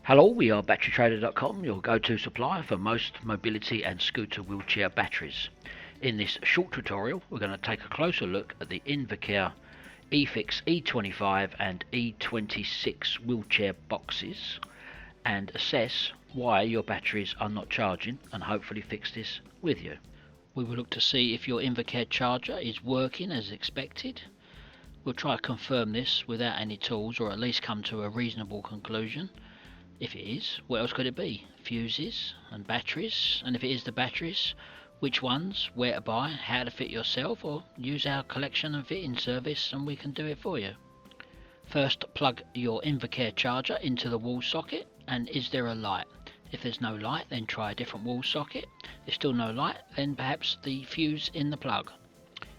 Hello, we are batterytrader.com, your go-to supplier for most mobility and scooter wheelchair batteries. In this short tutorial, we're going to take a closer look at the Invacare eFix E25 and E26 wheelchair boxes and assess why your batteries are not charging and hopefully fix this with you. We will look to see if your Invacare charger is working as expected. We'll try to confirm this without any tools, or at least come to a reasonable conclusion. If it is, what else could it be? Fuses and batteries, and if it is the batteries, which ones, where to buy, how to fit yourself, or use our collection and fitting service and we can do it for you. First, plug your Invacare charger into the wall socket, and is there a light? If there's no light, then try a different wall socket. If there's still no light, then perhaps the fuse in the plug.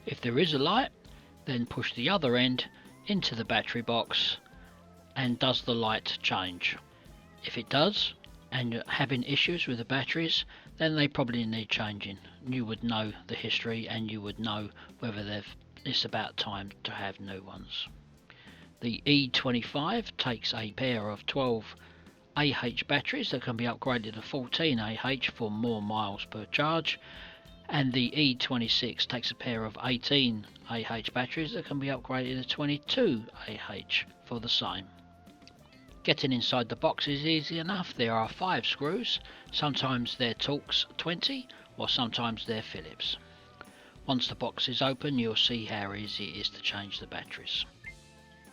If there is a light, then push the other end into the battery box, and does the light change? If it does, and you're having issues with the batteries, then they probably need changing. You would know the history and you would know whether it's about time to have new ones. The E25 takes a pair of 12 AH batteries that can be upgraded to 14 AH for more miles per charge, and the E26 takes a pair of 18 AH batteries that can be upgraded to 22 AH for the same. Getting inside the box is easy enough. There are 5 screws, sometimes they're Torx 20 or sometimes they're Phillips. Once the box is open, you'll see how easy it is to change the batteries.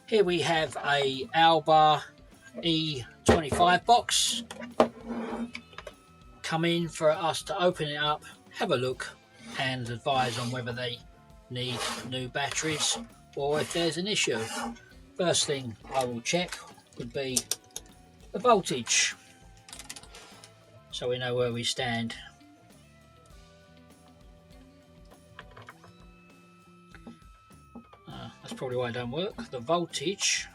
Here we have a Alber E25 box. Come in for us to open it up, have a look and advise on whether they need new batteries or if there's an issue. First thing I will check would be the voltage, so we know where we stand. That's probably why it don't work. The voltage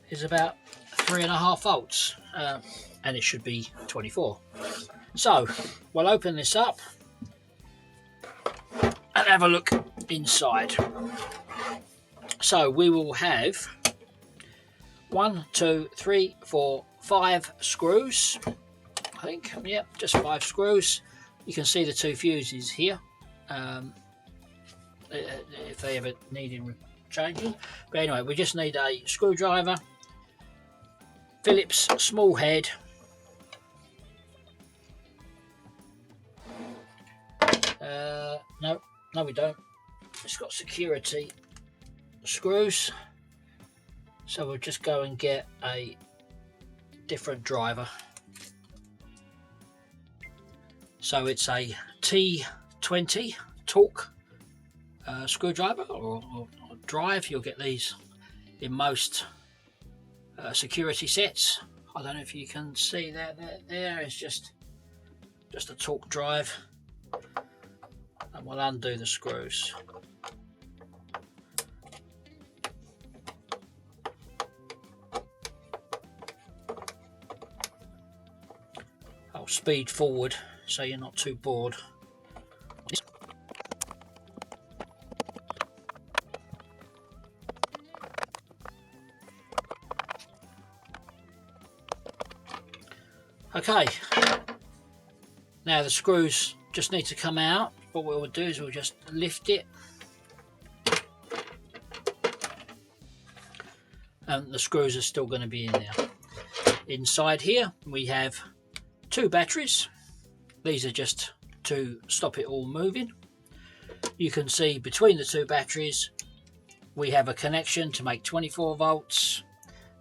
is about 3.5 volts, and it should be 24. So we'll open this up and have a look inside. So we will have 1, 2, 3, 4, 5 screws. I think, yep, just 5 screws. You can see the 2 fuses here, if they ever needed changing. But anyway, we just need a screwdriver, Phillips small head, no we don't. It's got security screws, so we'll just go and get a different driver. So it's a T20 Torx screwdriver or drive. You'll get these in most security sets. I don't know if you can see that there. It's just a Torx drive, and we'll undo the screws. I'll speed forward so you're not too bored. Okay, now the screws just need to come out. What we'll do is we'll just lift it, and the screws are still going to be in there. Inside here we have 2 batteries. These are just to stop it all moving. You can see between the 2 batteries we have a connection to make 24 volts.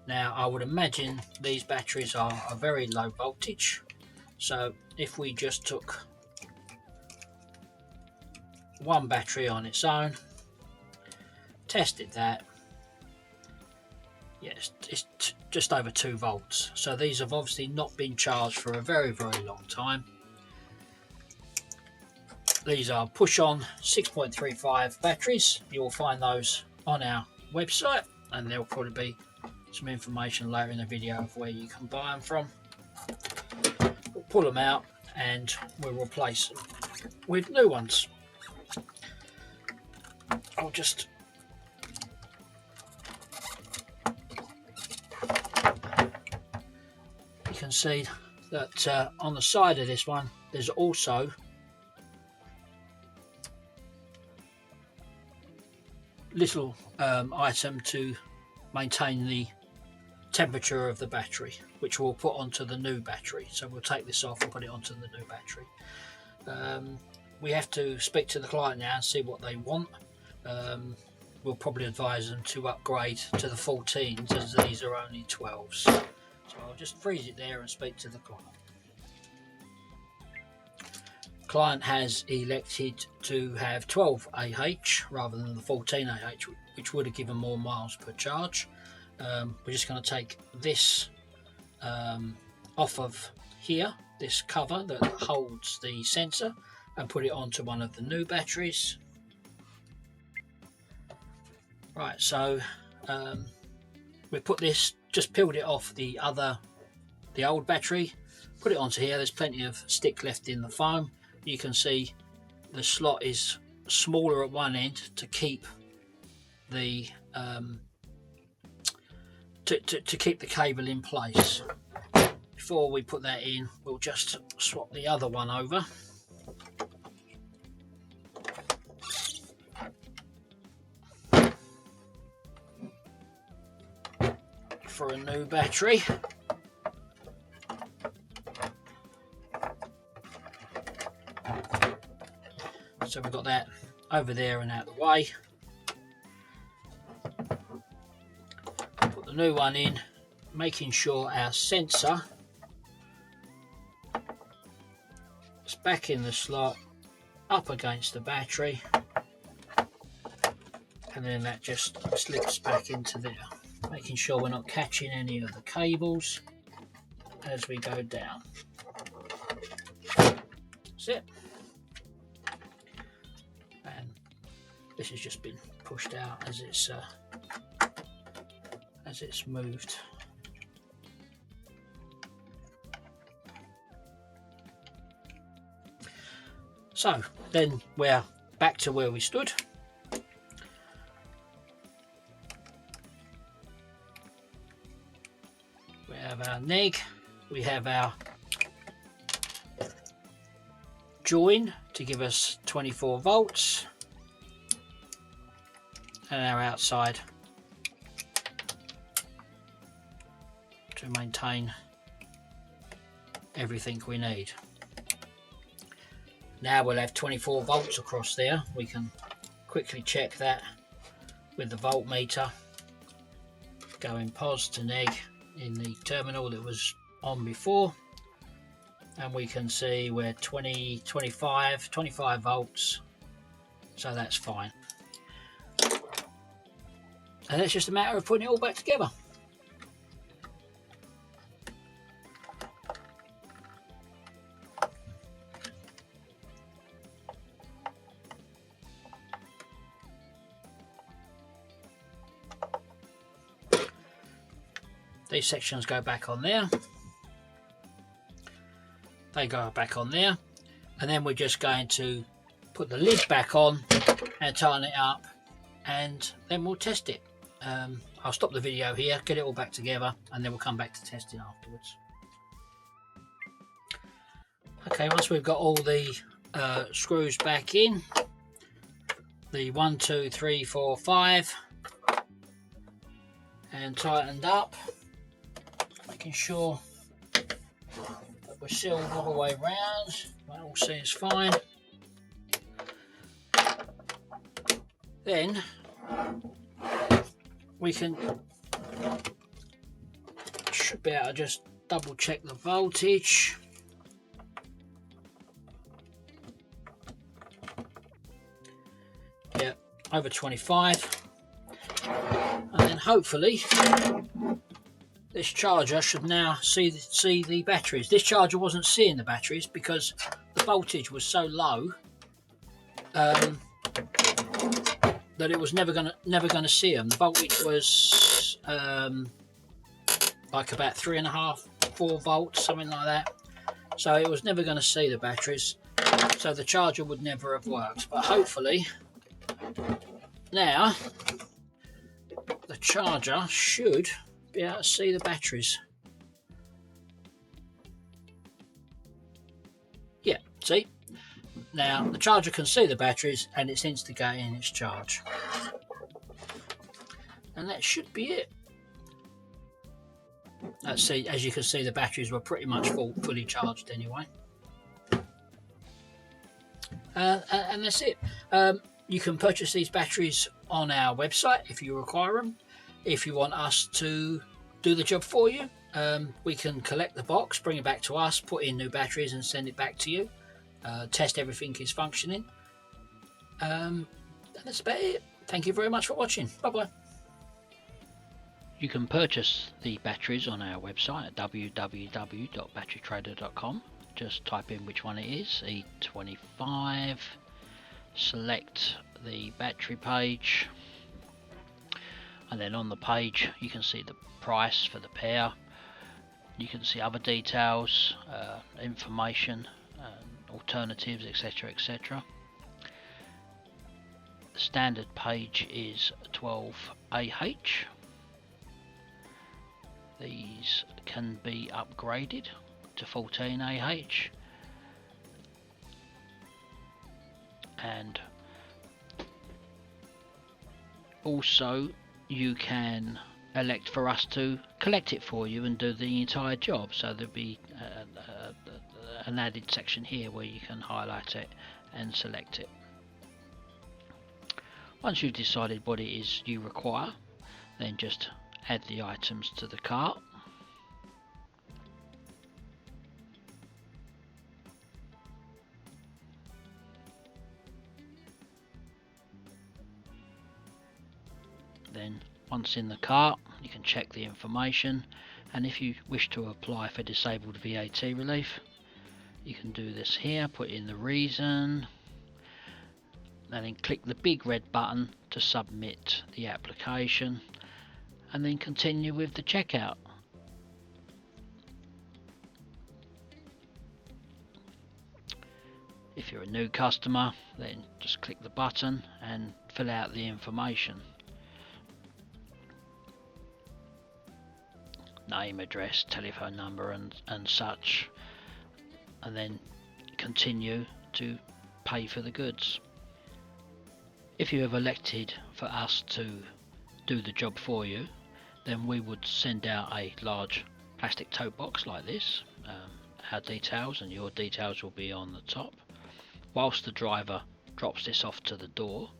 Now I would imagine these batteries are a very low voltage, so if we just took one battery on its own, tested that, yes, it's just over 2 volts. So these have obviously not been charged for a very long time. These are push-on 6.35 batteries. You'll find those on our website, and there'll probably be some information later in the video of where you can buy them from. We'll pull them out and we'll replace them with new ones. I'll just can see that on the side of this one there's also little item to maintain the temperature of the battery, which we'll put onto the new battery. So we'll take this off and put it onto the new battery. We have to speak to the client now and see what they want. We'll probably advise them to upgrade to the 14s, as these are only 12s. So I'll just freeze it there and speak to the client. Client has elected to have 12 AH rather than the 14 AH, which would have given more miles per charge. We're just going to take this off of here, this cover that holds the sensor, and put it onto one of the new batteries. Right, so we put this, just peeled it off the old battery, put it onto here. There's plenty of stick left in the foam. You can see the slot is smaller at one end to keep the to keep the cable in place. Before we put that in, we'll just swap the other one over. For a new battery. So we've got that over there and out of the way. Put the new one in, making sure our sensor is back in the slot, up against the battery, and then that just slips back into there. Making sure we're not catching any of the cables as we go down. That's it. And this has just been pushed out as it's moved. So then we're back to where we stood. We have our neg, we have our join to give us 24 volts, and our outside to maintain everything we need. Now we'll have 24 volts across there. We can quickly check that with the voltmeter, going pos to neg in the terminal that was on before, and we can see we're 25 volts, so that's fine. And it's just a matter of putting it all back together. These sections go back on there, they go back on there, and then we're just going to put the lid back on and tighten it up, and then we'll test it. I'll stop the video here, get it all back together, and then we'll come back to testing afterwards. Okay, once we've got all the screws back in, the 1, 2, 3, 4, 5, and tightened up, making sure that we're sealed all the way around. That all seems fine. Then we should be able to just double check the voltage. Yeah, over 25. And then hopefully this charger should now see the batteries. This charger wasn't seeing the batteries because the voltage was so low that it was never gonna see them. The voltage was like about 3.5, 4 volts, something like that. So it was never going to see the batteries. So the charger would never have worked. But hopefully now the charger should be able to see the batteries. See, now the charger can see the batteries and it's instigating its charge, and that should be it. Let's see, as you can see, the batteries were pretty much fully charged anyway. And that's it. You can purchase these batteries on our website if you require them. If you want us to do the job for you, we can collect the box, bring it back to us, put in new batteries and send it back to you. Test everything is functioning. And that's about it. Thank you very much for watching. Bye bye. You can purchase the batteries on our website at www.batterytrader.com. Just type in which one it is, E25, select the battery page, and then on the page you can see the price for the pair. You can see other details, information, alternatives, etc, etc. The standard page is 12AH. These can be upgraded to 14AH, and also you can elect for us to collect it for you and do the entire job. So there'll be an added section here where you can highlight it and select it. Once you've decided what it is you require, then just add the items to the cart. Then once in the cart, you can check the information, and if you wish to apply for disabled VAT relief, you can do this here, put in the reason, and then click the big red button to submit the application, and then continue with the checkout. If you're a new customer, then just click the button and fill out the information. Name, address, telephone number and such, and then continue to pay for the goods. If you have elected for us to do the job for you, then we would send out a large plastic tote box like this. Our details and your details will be on the top. Whilst the driver drops this off to the door,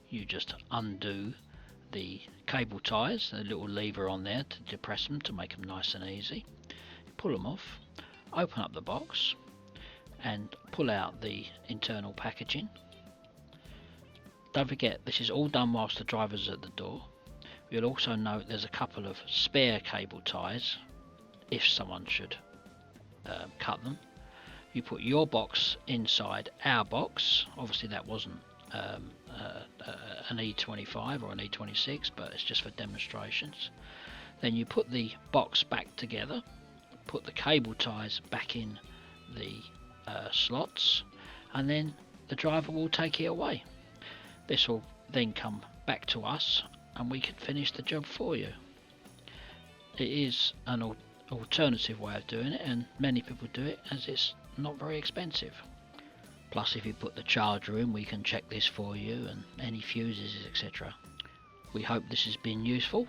you just undo the cable ties, a little lever on there to depress them to make them nice and easy. Pull them off, open up the box and pull out the internal packaging. Don't forget, this is all done whilst the driver's at the door. You'll also note there's a couple of spare cable ties if someone should cut them. You put your box inside our box. Obviously that wasn't an E25 or an E26, but it's just for demonstrations. Then you put the box back together, put the cable ties back in the slots, and then the driver will take it away. This will then come back to us and we can finish the job for you. It is an alternative way of doing it, and many people do it as it's not very expensive. Plus, if you put the charger in, we can check this for you and any fuses, etc. We hope this has been useful.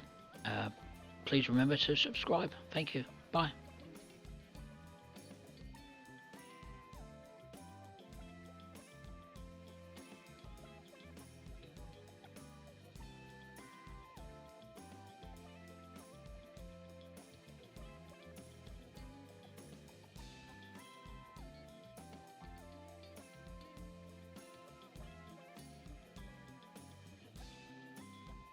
Please remember to subscribe. Thank you. Bye.